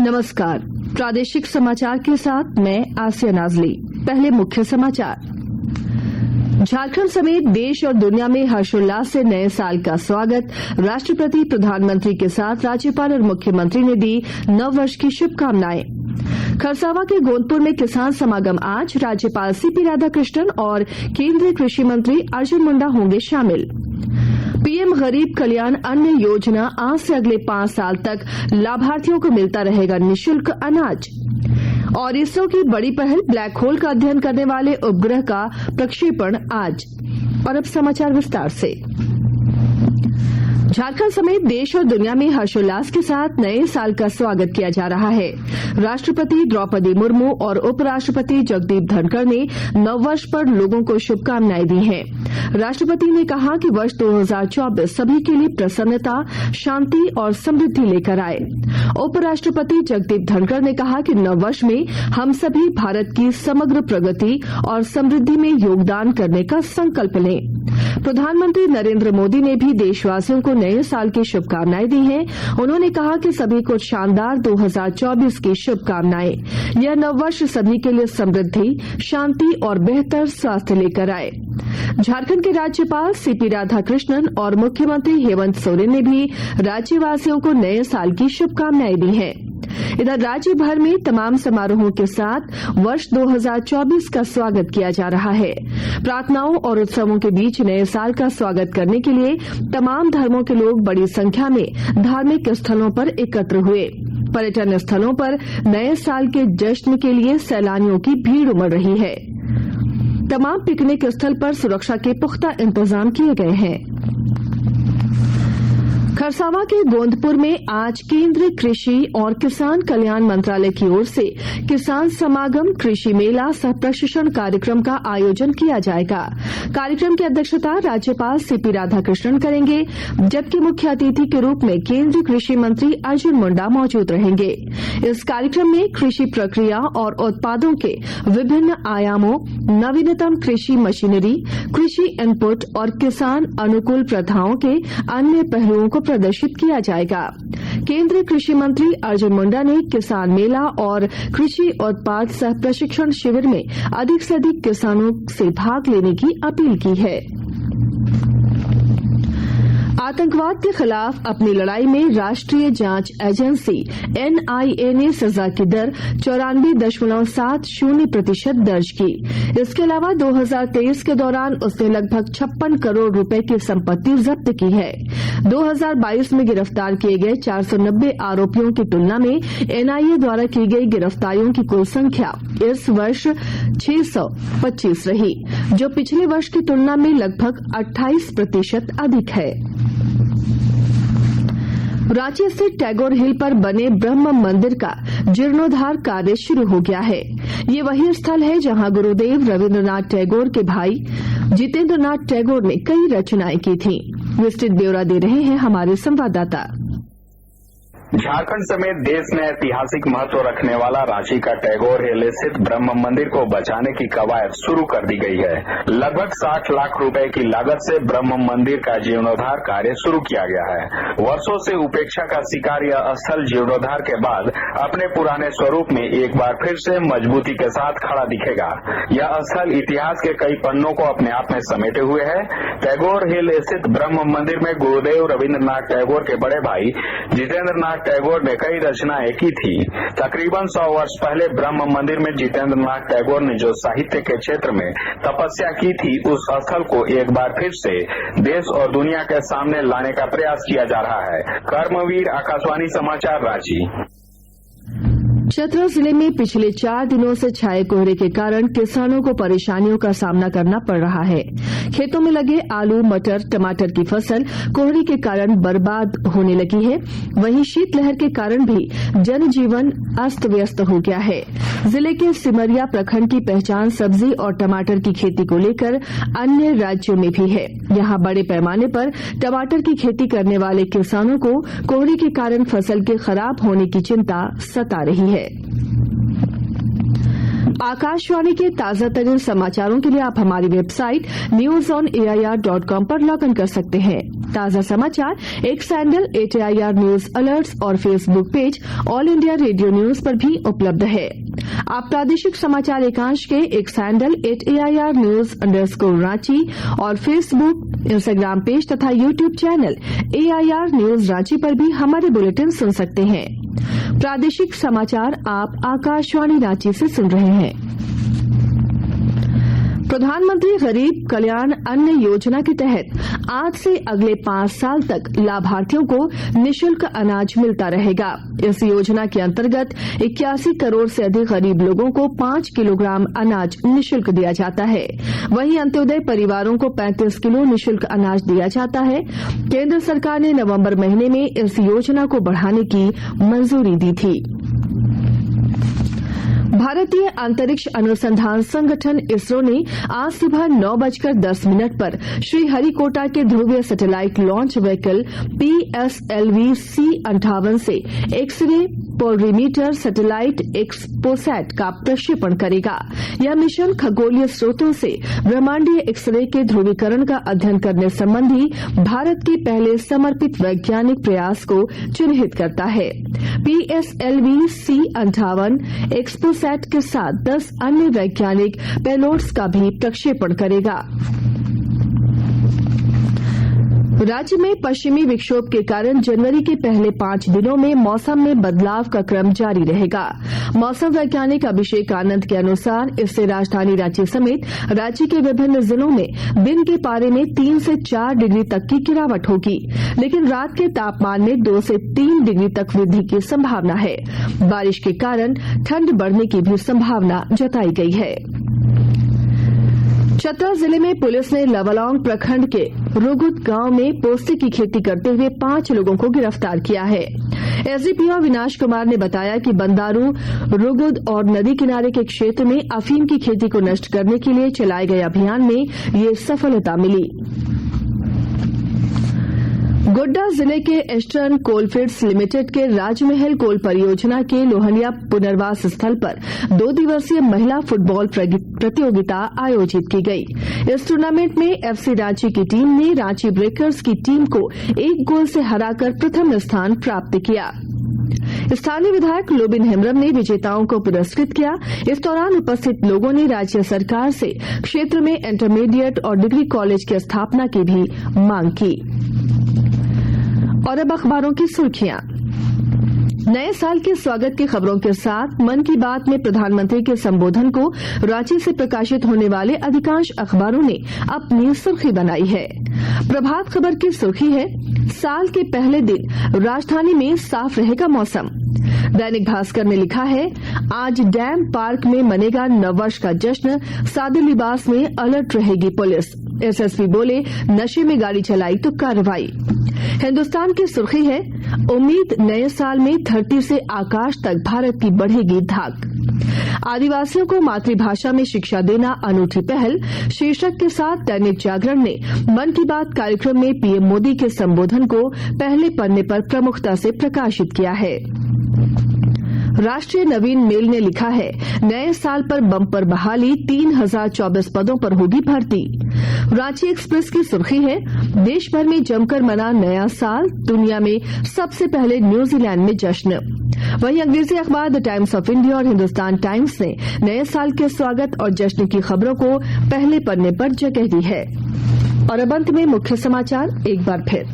नमस्कार, प्रादेशिक समाचार के साथ मैं आसिया नाजली। पहले मुख्य समाचार। झारखंड समेत देश और दुनिया में हर्षोल्लास से नए साल का स्वागत। राष्ट्रपति, प्रधानमंत्री के साथ राज्यपाल और मुख्यमंत्री ने दी नववर्ष की शुभकामनाएं। खरसावां के गोंदपुर में किसान समागम आज। राज्यपाल सीपी राधाकृष्णन और केंद्रीय कृषि मंत्री अर्जुन मुंडा होंगे शामिल। पीएम गरीब कल्याण अन्न योजना आज से अगले 5 साल तक लाभार्थियों को मिलता रहेगा निःशुल्क अनाज। और इसरो की बड़ी पहल, ब्लैक होल का अध्ययन करने वाले उपग्रह का प्रक्षेपण आज। और अब समाचार विस्तार से। झारखंड समेत देश और दुनिया में हर्षोल्लास के साथ नए साल का स्वागत किया जा रहा है। राष्ट्रपति द्रौपदी मुर्मू और उपराष्ट्रपति जगदीप धनखड़ ने नववर्ष पर लोगों को शुभकामनाएं दी हैं। राष्ट्रपति ने कहा कि वर्ष 2024 सभी के लिए प्रसन्नता, शांति और समृद्धि लेकर आए। उपराष्ट्रपति जगदीप धनखड़ ने कहा कि नववर्ष में हम सभी भारत की समग्र प्रगति और समृद्धि में योगदान करने का संकल्प लें। प्रधानमंत्री नरेंद्र मोदी ने भी देशवासियों को नए साल की शुभकामनाएं दी हैं। उन्होंने कहा कि सभी को शानदार 2024 की शुभकामनाएं। यह नववर्ष सभी के लिए समृद्धि, शांति और बेहतर स्वास्थ्य लेकर आए। झारखंड के राज्यपाल सीपी राधाकृष्णन और मुख्यमंत्री हेमंत सोरेन ने भी राज्यवासियों को नए साल की शुभकामनाएं दी हैं। इधर राज्य भर में तमाम समारोहों के साथ वर्ष 2024 का स्वागत किया जा रहा है। प्रार्थनाओं और उत्सवों के बीच नए साल का स्वागत करने के लिए तमाम धर्मों के लोग बड़ी संख्या में धार्मिक स्थलों पर एकत्र हुए। पर्यटन स्थलों पर नए साल के जश्न के लिए सैलानियों की भीड़ उमड़ रही है। तमाम पिकनिक स्थल पर सुरक्षा के पुख्ता इंतजाम किए गए हैं। खरसावां के गोंदपुर में आज केंद्रीय कृषि और किसान कल्याण मंत्रालय की ओर से किसान समागम, कृषि मेला सह प्रशिक्षण कार्यक्रम का आयोजन किया जाएगा। कार्यक्रम की अध्यक्षता राज्यपाल सीपी राधाकृष्णन करेंगे, जबकि मुख्य अतिथि के रूप में केंद्रीय कृषि मंत्री अर्जुन मुंडा मौजूद रहेंगे। इस कार्यक्रम में कृषि प्रक्रिया और उत्पादों के विभिन्न आयामों, नवीनतम कृषि मशीनरी, कृषि इनपुट और किसान अनुकूल प्रथाओं के अन्य पहलुओं को प्रदर्शित किया जाएगा। केंद्रीय कृषि मंत्री अर्जुन मुंडा ने किसान मेला और कृषि उत्पाद सह प्रशिक्षण शिविर में अधिक से अधिक किसानों से भाग लेने की अपील की है। आतंकवाद के खिलाफ अपनी लड़ाई में राष्ट्रीय जांच एजेंसी एनआईए ने सजा की दर 94.70% दर्ज की। इसके अलावा 2023 के दौरान उसने लगभग 56 करोड़ रुपए की संपत्ति जब्त की है। 2022 में गिरफ्तार किए गए 490 आरोपियों की तुलना में एनआईए द्वारा की गई गिरफ्तारियों की कुल संख्या इस वर्ष 625 रही, जो पिछले वर्ष की तुलना में लगभग 28% अधिक है। रांची स्थित टैगोर हिल पर बने ब्रह्म मंदिर का जीर्णोद्धार कार्य शुरू हो गया है। ये वही स्थल है जहां गुरुदेव रविन्द्रनाथ टैगोर के भाई जितेंद्रनाथ टैगोर ने कई रचनाएं की थीं। विस्तृत ब्यौरा दे रहे हैं हमारे संवाददाता। झारखंड समेत देश में ऐतिहासिक महत्व रखने वाला रांची का टैगोर हिल स्थित ब्रह्म मंदिर को बचाने की कवायद शुरू कर दी गई है। लगभग 60 लाख रुपए की लागत से ब्रह्म मंदिर का जीर्णोद्धार कार्य शुरू किया गया है। वर्षों से उपेक्षा का शिकार यह स्थल जीर्णोद्धार के बाद अपने पुराने स्वरूप में एक बार फिर से मजबूती के साथ खड़ा दिखेगा। यह स्थल इतिहास के कई पन्नों को अपने आप में समेटे हुए है। टैगोर हिल स्थित ब्रह्म मंदिर में गुरुदेव रविन्द्रनाथ टैगोर के बड़े भाई जितेंद्रनाथ टैगोर ने कई रचनाएं की थी। तकरीबन 100 वर्ष पहले ब्रह्म मंदिर में जितेंद्रनाथ टैगोर ने जो साहित्य के क्षेत्र में तपस्या की थी, उस स्थल को एक बार फिर से देश और दुनिया के सामने लाने का प्रयास किया जा रहा है। कर्मवीर, आकाशवाणी समाचार, रांची। चतरा जिले में पिछले 4 दिनों से छाए कोहरे के कारण किसानों को परेशानियों का सामना करना पड़ रहा है। खेतों में लगे आलू, मटर, टमाटर की फसल कोहरे के कारण बर्बाद होने लगी है। वहीं शीतलहर के कारण भी जनजीवन अस्त व्यस्त हो गया है। जिले के सिमरिया प्रखंड की पहचान सब्जी और टमाटर की खेती को लेकर अन्य राज्यों में भी है। यहां बड़े पैमाने पर टमाटर की खेती करने वाले किसानों को कोहरे के कारण फसल के खराब होने की चिंता सता रही है। आकाशवाणी के ताजा तरीन समाचारों के लिए आप हमारी वेबसाइट newsonair.com पर लॉग इन कर सकते हैं। ताजा समाचार X handle @AIR news alerts और Facebook page All India Radio news पर भी उपलब्ध है। आप प्रादेशिक समाचार एकांश के X handle @AIR news _Ranchi और फेसबुक, इंस्टाग्राम पेज तथा YouTube channel AIR news Ranchi पर भी हमारे बुलेटिन सुन सकते हैं। प्रादेशिक समाचार आप आकाशवाणी रांची से सुन रहे हैं। प्रधानमंत्री गरीब कल्याण अन्न योजना के तहत आज से अगले 5 साल तक लाभार्थियों को निःशुल्क अनाज मिलता रहेगा। इस योजना के अंतर्गत 81 करोड़ से अधिक गरीब लोगों को 5 किलोग्राम अनाज निःशुल्क दिया जाता है। वहीं अंत्योदय परिवारों को 35 किलो निःशुल्क अनाज दिया जाता है। केंद्र सरकार ने नवंबर महीने में इस योजना को बढ़ाने की मंजूरी दी थी। भारतीय अंतरिक्ष अनुसंधान संगठन इसरो ने आज सुबह 9:10 पर श्रीहरिकोटा के ध्रुवीय सैटेलाइट लॉन्च व्हीकल PSLV-C58 से एक्स-रे पोलरीमीटर सैटेलाइट एक्सपोसैट का प्रक्षेपण करेगा। यह मिशन खगोलीय स्रोतों से ब्रह्मांडीय एक्स-रे के ध्रुवीकरण का अध्ययन करने संबंधी भारत के पहले समर्पित वैज्ञानिक प्रयास को चिन्हित करता है। PSLV-C58 एक्सपोसैट के साथ 10 अन्य वैज्ञानिक पेलोड्स का भी प्रक्षेपण करेगा। राज्य में पश्चिमी विक्षोभ के कारण जनवरी के पहले 5 दिनों में मौसम में बदलाव का क्रम जारी रहेगा। मौसम वैज्ञानिक अभिषेक आनंद के अनुसार इससे राजधानी रांची समेत राज्य के विभिन्न जिलों में दिन के पारे में 3 से 4 डिग्री तक की गिरावट होगी, लेकिन रात के तापमान में 2 से 3 डिग्री तक वृद्धि की संभावना है। बारिश के कारण ठंड बढ़ने की भी संभावना जताई गई है। चतरा जिले में पुलिस ने लवलौंग प्रखंड के रुगुद गांव में पोस्ते की खेती करते हुए 5 लोगों को गिरफ्तार किया है। एसडीपीओ अविनाश कुमार ने बताया कि बंदारू, रुगुद और नदी किनारे के क्षेत्र में अफीम की खेती को नष्ट करने के लिए चलाए गए अभियान में ये सफलता मिली। गोड्डा जिले के ईस्टर्न कोलफील्ड्स लिमिटेड के राजमहल कोल परियोजना के लोहनिया पुनर्वास स्थल पर 2 दिवसीय महिला फुटबॉल प्रतियोगिता आयोजित की गई। इस टूर्नामेंट में एफसी रांची की टीम ने रांची ब्रेकर्स की टीम को 1 गोल से हराकर प्रथम स्थान प्राप्त किया। स्थानीय विधायक लोबिन हेम्ब्रम ने विजेताओं को पुरस्कृत किया। इस दौरान उपस्थित लोगों ने राज्य सरकार से क्षेत्र में इंटरमीडिएट और डिग्री कॉलेज की स्थापना की भी मांग की। और अब अखबारों की सुर्खियां। नए साल के स्वागत की खबरों के साथ मन की बात में प्रधानमंत्री के संबोधन को रांची से प्रकाशित होने वाले अधिकांश अखबारों ने अपनी सुर्खी बनाई है। प्रभात खबर की सुर्खी है, साल के पहले दिन राजधानी में साफ रहेगा मौसम। दैनिक भास्कर ने लिखा है, आज डैम पार्क में मनेगा नववर्ष का जश्न, सादे लिबास में अलर्ट रहेगी पुलिस। एसएसपी बोले, नशे में गाड़ी चलाई तो कार्रवाई। हिन्दुस्तान की सुर्खी है, उम्मीद नए साल में धरती से आकाश तक भारत की बढ़ेगी धाक। आदिवासियों को मातृभाषा में शिक्षा देना अनूठी पहल शीर्षक के साथ दैनिक जागरण ने मन की बात कार्यक्रम में पीएम मोदी के संबोधन को पहले पन्ने पर प्रमुखता से प्रकाशित किया है। राष्ट्रीय नवीन मेल ने लिखा है, नए साल पर बम्पर बहाली, 3024 पदों पर होगी भर्ती। रांची एक्सप्रेस की सुर्खी है, देश भर में जमकर मना नया साल, दुनिया में सबसे पहले न्यूजीलैंड में जश्न। वहीं अंग्रेजी अखबार द टाइम्स ऑफ इंडिया और हिन्दुस्तान टाइम्स ने नए साल के स्वागत और जश्न की खबरों को पहले पन्ने पर जगह दी है। और अब अंत में मुख्य समाचार एक बार फिर।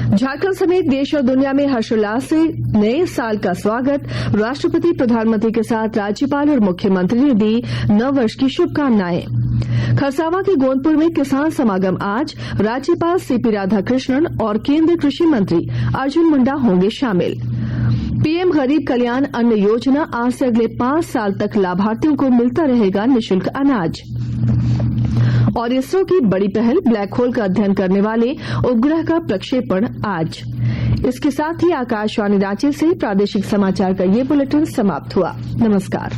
झारखंड समेत देश और दुनिया में हर्षोल्लास से नए साल का स्वागत, राष्ट्रपति प्रधानमंत्री के साथ राज्यपाल और मुख्यमंत्री ने दी नववर्ष की शुभकामनाएं। खरसावां के गोंदपुर में किसान समागम आज, राज्यपाल सीपी राधाकृष्णन और केंद्रीय कृषि मंत्री अर्जुन मुंडा होंगे शामिल। पीएम गरीब कल्याण अन्न योजना, आज से अगले 5 साल तक लाभार्थियों को मिलता रहेगा निःशुल्क अनाज। और इसरो की बड़ी पहल, ब्लैक होल का अध्ययन करने वाले उपग्रह का प्रक्षेपण आज। इसके साथ ही आकाशवाणी रांची से प्रादेशिक समाचार का ये बुलेटिन समाप्त हुआ। नमस्कार।